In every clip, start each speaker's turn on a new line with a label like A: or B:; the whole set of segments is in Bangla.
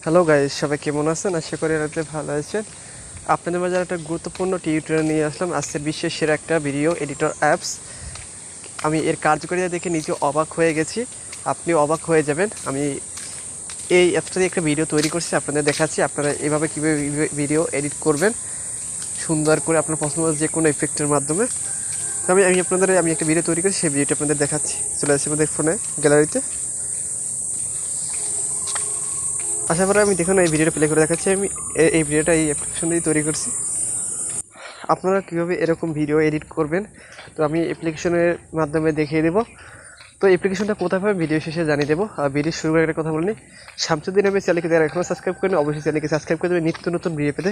A: হ্যালো গাইস, সবাই কেমন আছেন? আশা করি রাতে ভালো আছেন। আপনাদের মাঝে একটা গুরুত্বপূর্ণ টিউটোরিয়াল নিয়ে আসলাম। আজকে বিশ্বের সেরা একটা ভিডিও এডিটর অ্যাপস। আমি এর কার্যকারিতা দেখে নিজে অবাক হয়ে গেছি, আপনি অবাক হয়ে যাবেন। আমি এই অ্যাপসটা দিয়ে একটা ভিডিও তৈরি করছি, আপনাদের দেখাচ্ছি আপনারা এভাবে কীভাবে ভিডিও এডিট করবেন সুন্দর করে আপনার পছন্দ যে কোনো ইফেক্টের মাধ্যমে। তো আমি একটা ভিডিও তৈরি করি, সেই ভিডিওটা আপনাদের দেখাচ্ছি। চলে আসছি আমাদের ফোনে গ্যালারিতে। আশা করি আমি দেখুন এই ভিডিওটা প্লে করে দেখাচ্ছি। আমি এই ভিডিওটা এই অ্যাপ্লিকেশন দিয়ে তৈরি করছি। আপনারা কীভাবে এরকম ভিডিও এডিট করবেন তো আমি অ্যাপ্লিকেশনের মাধ্যমে দেখিয়ে দেবো। তো অ্যাপ্লিকেশনটা কোথায় পাবেন ভিডিও শেষে জানিয়ে দেবো। আর ভিডিও শুরু করে একটা কথা বলিনি, শামসুদ্দিন আহমেদ চ্যানেলকে যারা এখনও সাবস্ক্রাইব করেন অবশ্যই চ্যানেলকে সাবস্ক্রাইব করে দেবেন নিত্য নতুন ভিডিও পেতে।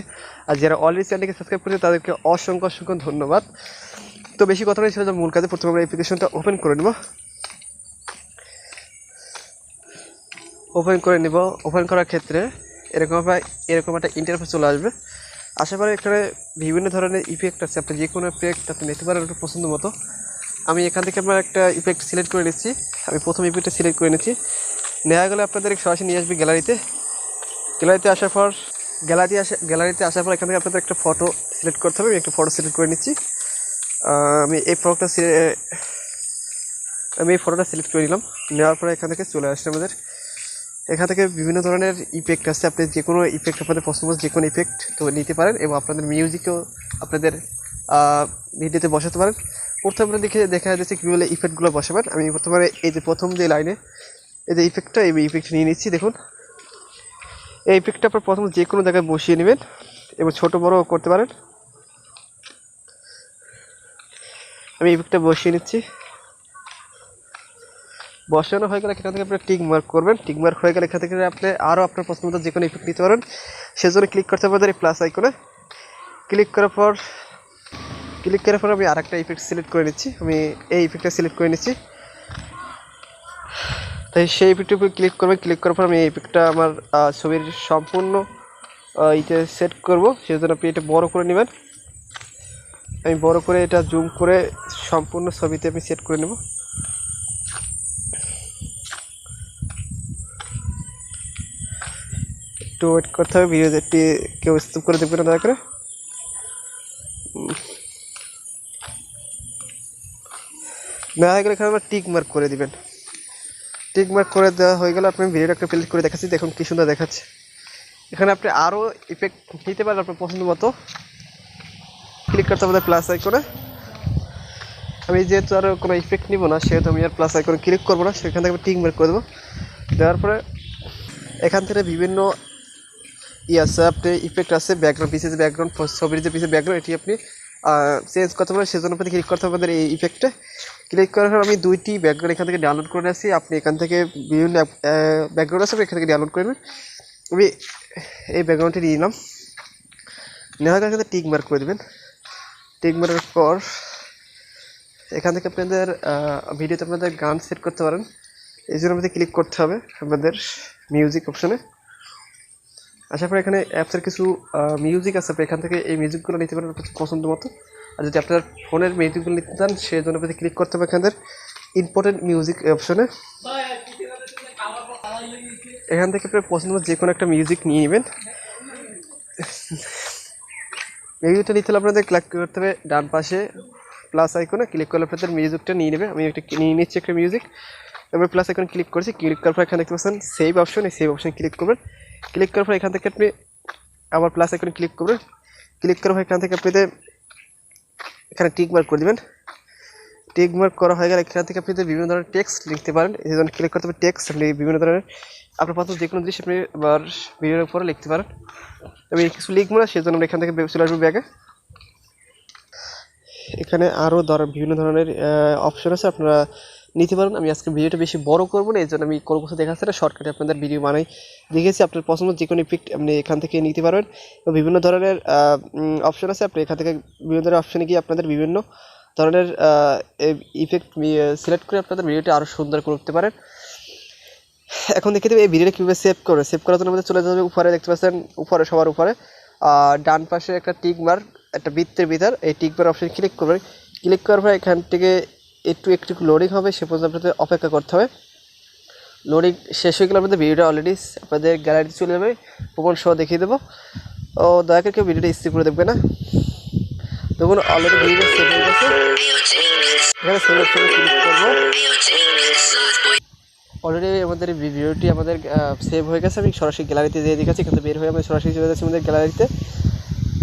A: আর যারা অলরেডি চ্যানেলকে সাবস্ক্রাইব করেছে তাদেরকে অসংখ্য ধন্যবাদ। তো বেশি কথা নয়, সেটা মূল কাজে প্রথমে আমরা অ্যাপ্লিকেশনটা ওপেন করে নেব। ওপেন করার ক্ষেত্রে এরকম একটা ইন্টারফেস চলে আসবে। আশা করি এখানে বিভিন্ন ধরনের ইফেক্ট আছে, আপনি যে কোনো ইফেক্ট আপনি নিতে পারেন আপনার পছন্দ মতো। আমি এখান থেকে আমার একটা ইফেক্ট সিলেক্ট করে নিচ্ছি। আমি প্রথম ইফেক্টটা সিলেক্ট করে নিচ্ছি। নেওয়া গেলে আপনাদের সরাসরি নিয়ে আসবে গ্যালারিতে আসার পর এখান থেকে আপনাদের একটা ফটো সিলেক্ট করতে হবে। আমি একটা ফটো সিলেক্ট করে নিচ্ছি। আমি এই ফটোটা সিলেক্ট করে নিলাম। নেওয়ার পরে এখান থেকে চলে আসছে আমাদের। এখান থেকে বিভিন্ন ধরনের ইফেক্ট আছে, আপনি যে কোনো ইফেক্ট আপনাদের পছন্দ যে কোনো ইফেক্ট তো নিতে পারেন এবং আপনাদের মিউজিকও আপনাদের ভিডিওতে বসাতে পারেন। প্রথমে আপনারা দেখা যাচ্ছে কীভাবে ইফেক্টগুলো বসাবেন। আমি বর্তমানে এই যে প্রথম যে লাইনে এই যে ইফেক্টটা নিয়ে নিচ্ছি। দেখুন এই ইফেক্টটা আপনার প্রথম যে কোনো জায়গায় বসিয়ে নেবেন এবং ছোটো বড়ো করতে পারেন। আমি ইফেক্টটা বসিয়ে নিচ্ছি। বসানো হয়ে গেলে এখান থেকে আপনি টিক মার্ক করবেন। টিক মার্ক হয়ে গেলে এখান থেকে আপনি আরও আপনার পছন্দ মতো যে কোনো ইফেক্ট নিতে পারেন। সেজন্য ক্লিক করতে হবে এই প্লাস আইকনে। ক্লিক করার পর আমি আরেকটা ইফেক্ট সিলেক্ট করে নিচ্ছি। আমি এই ইফেক্টটা সিলেক্ট করে নিচ্ছি। তাই সেই ইফেক্টের উপর ক্লিক করবেন। ক্লিক করার পর আমি এই ইফেক্টটা আমার ছবির সম্পূর্ণ এটা সেট করব। সেজন্য আপনি এটা বড় করে নেবেন। আমি বড় করে এটা জুম করে সম্পূর্ণ ছবিতে আমি সেট করে নেব। একটু ওয়েট করতে হবে, ভিডিওটি কেউ স্কিপ করে দেবেন না দয়া করে। না হয়ে গেলে এখানে আমরা টিক মার্ক করে দিবেন। টিক মার্ক করে দেওয়া হয়ে গেলে আপনি ভিডিওটা একটা প্লে করে দেখাচ্ছি। দেখুন কী সুন্দর দেখাচ্ছে। এখানে আপনি আরও ইফেক্ট নিতে পারেন আপনার পছন্দ মতো। ক্লিক করতে হবে প্লাস আইকনে। আমি যেহেতু আর কোনো ইফেক্ট নিব না সেহেতু আমি আর প্লাস আইকনে ক্লিক করবো না, সেখান থেকে আমি টিক মার্ক করে দেবো। দেওয়ার পরে এখান থেকে বিভিন্ন আছে, আপনি ইফেক্ট আছে ব্যাকগ্রাউন্ড পিসের ব্যাকগ্রাউন্ড, ছবির যে পিসের ব্যাকগ্রাউন্ড এটি আপনি চেঞ্জ করতে পারেন। সেজন্য আপনি ক্লিক করতে হবে আমাদের এই ইফেক্টে। ক্লিক করার পর আমি দুইটি ব্যাকগ্রাউন্ড এখান থেকে ডাউনলোড করে আসছি। আপনি এখান থেকে বিভিন্ন ব্যাকগ্রাউন্ড আছে এখান থেকে ডাউনলোড করে নেবেন। আমি এই ব্যাকগ্রাউন্ডটি নিয়ে নিলাম। নেওয়ার এখান থেকে টিক মার্ক করে দেবেন। টিক মার্কের পর এখান থেকে আপনাদের ভিডিওতে আপনাদের গান সেট করতে পারেন। এই জন্য আমাদের ক্লিক করতে হবে আমাদের মিউজিক অপশনে। আসার পর এখানে অ্যাপসের কিছু মিউজিক আছে, আপনি এখান থেকে এই মিউজিকগুলো নিতে পারেন পছন্দ মতো। আর যদি আপনার ফোনের মিউজিকগুলো নিতে চান সেজন্য আপনাদের ক্লিক করতে হবে এখানের ইম্পর্টেন্ট মিউজিক অপশনে। এখান থেকে আপনার পছন্দ মতো যে কোনো একটা মিউজিক নিয়ে নেবেন। মিউজিকটা নিতে হলে আপনাদের ক্লিক করতে হবে ডান পাশে প্লাস আইকনে। ক্লিক করলে আপনাদের মিউজিকটা নিয়ে নেবে। আমি একটা নিয়ে নিচ্ছি একটা মিউজিক। এবার প্লাস আইকনে ক্লিক করছি। ক্লিক করার পর এখানে দেখতে পাচ্ছেন সেভ অপশন, এই সেভ অপশন ক্লিক করবেন। ক্লিক করার পর এখান থেকে আপনি আবার প্লাস আইকনে ক্লিক করবেন। ক্লিক করার পর এখান থেকে আপনাদের এখানে টিক মার্ক করে দেবেন। টিক মার্ক করা হয়ে গেলে এখান থেকে আপনি বিভিন্ন ধরনের টেক্সট লিখতে পারেন। এই জন্য ক্লিক করতে হবে টেক্সট। আপনি বিভিন্ন ধরনের আপনার পছন্দ যে কোনো জিনিস আপনি আবার ভিডিওর উপরে লিখতে পারেন। আমি কিছু লিখবো না সেজন্য আমরা এখান থেকে চলে আসবো ব্যাগে। এখানে আরও বিভিন্ন ধরনের অপশন আছে, আপনারা নিতে পারেন। আমি আজকে ভিডিওটা বেশি বড় করবো না, এই জন্য আমি কোনো কিছু দেখাচ্ছি না, শর্টকাটে আপনাদের ভিডিও বানাই দেখেছি। আপনার পছন্দ যে কোনো ইফেক্ট আপনি এখান থেকে নিতে পারবেন। বিভিন্ন ধরনের অপশন আছে, আপনি এখান থেকে বিভিন্ন ধরনের অপশানে গিয়ে আপনাদের বিভিন্ন ধরনের ইফেক্ট সিলেক্ট করে আপনাদের ভিডিওটা আরও সুন্দর করতে পারেন। এখন দেখে দেবে এই ভিডিওটা কীভাবে সেভ করার জন্য আমাদের চলে যাবে উপরে, দেখতে পাচ্ছেন উপরে সবার উপরে ডান পাশে একটা টিক মার্ক, একটা বৃত্তের ভিতর এই টিক মার্ক অপশানে ক্লিক করবেন। ক্লিক করার পর এখান থেকে একটু লোডিং হবে, সে পর্যন্ত আপনাদের অপেক্ষা করতে হবে। লোডিং শেষ হয়ে গেলে আমাদের ভিডিওটা অলরেডি আপনাদের গ্যালারিতে চলে যাবে, প্রমাণ সহ দেখিয়ে দেবো। ও দয়া করে কেউ ভিডিওটা স্কিপ করে দেখবে না। দেখুন অলরেডি ভিডিওটা সেভ হয়ে গেছে, এখানে সেভ অপশনে ক্লিক করবো। অলরেডি আমাদের ভিডিওটি আমাদের সেভ হয়ে গেছে। আমি সরাসরি গ্যালারিতে যেয়ে দেখাচ্ছি, এখানে বের হয়ে আমরা সরাসরি চলে যাচ্ছি আমাদের গ্যালারিতে,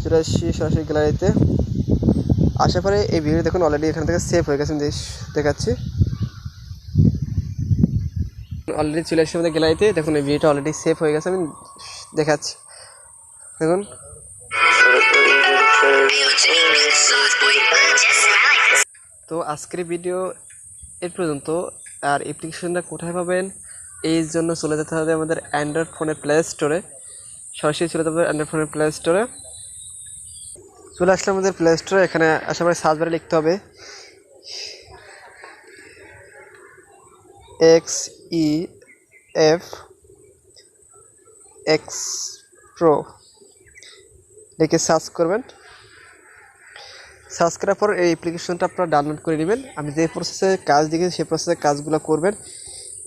A: চলে আসছি সরাসরি গ্যালারিতে। আসার পরে এই ভিডিও দেখুন অলরেডি এখান থেকে সেভ হয়ে গেছে, আমি দেখাচ্ছি। অলরেডি চলে আসছে আমাদের গ্যালারিতে, দেখুন এই ভিডিওটা অলরেডি সেভ হয়ে গেছে, আমি দেখাচ্ছি। দেখুন তো আজকের ভিডিও এর পর্যন্ত। আর অ্যাপ্লিকেশনটা কোথায় পাবেন এই জন্য চলে যেতে হবে আমাদের অ্যান্ড্রয়েড ফোনের প্লে স্টোরে, সরাসরি চলে যেতে হবে অ্যান্ড্রয়েড ফোনের প্লে স্টোরে। চলে আসলে আমাদের প্লে স্টোরে, এখানে আসার পরে সার্চ বারে লিখতে হবে XEF Pro লিখে সার্চ করবেন। সার্চ করার পর এই অ্যাপ্লিকেশনটা আপনারা ডাউনলোড করে নেবেন। আমি যে প্রসেসে কাজ দেখেছি সেই প্রসেসে কাজগুলো করবেন।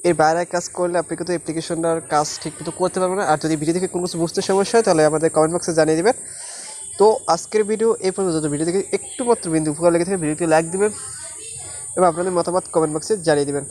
A: এর বাইরে কাজ করলে আপনি কিন্তু অ্যাপ্লিকেশনটার কাজ ঠিকমতো করতে পারবেন না। আর যদি ভিডিও থেকে কোনো কিছু বুঝতে সমস্যা হয় তাহলে আমাদের কমেন্ট বক্সে জানিয়ে দেবেন। তো আজকের ভিডিও এই পর্যন্ত। যদি ভিডিও থেকে একটু মাত্র বিন্দু উপকার লেগে থাকে ভিডিওটি লাইক দেবেন এবং আপনাদের মতামত কমেন্ট বক্সে জানিয়ে দেবেন।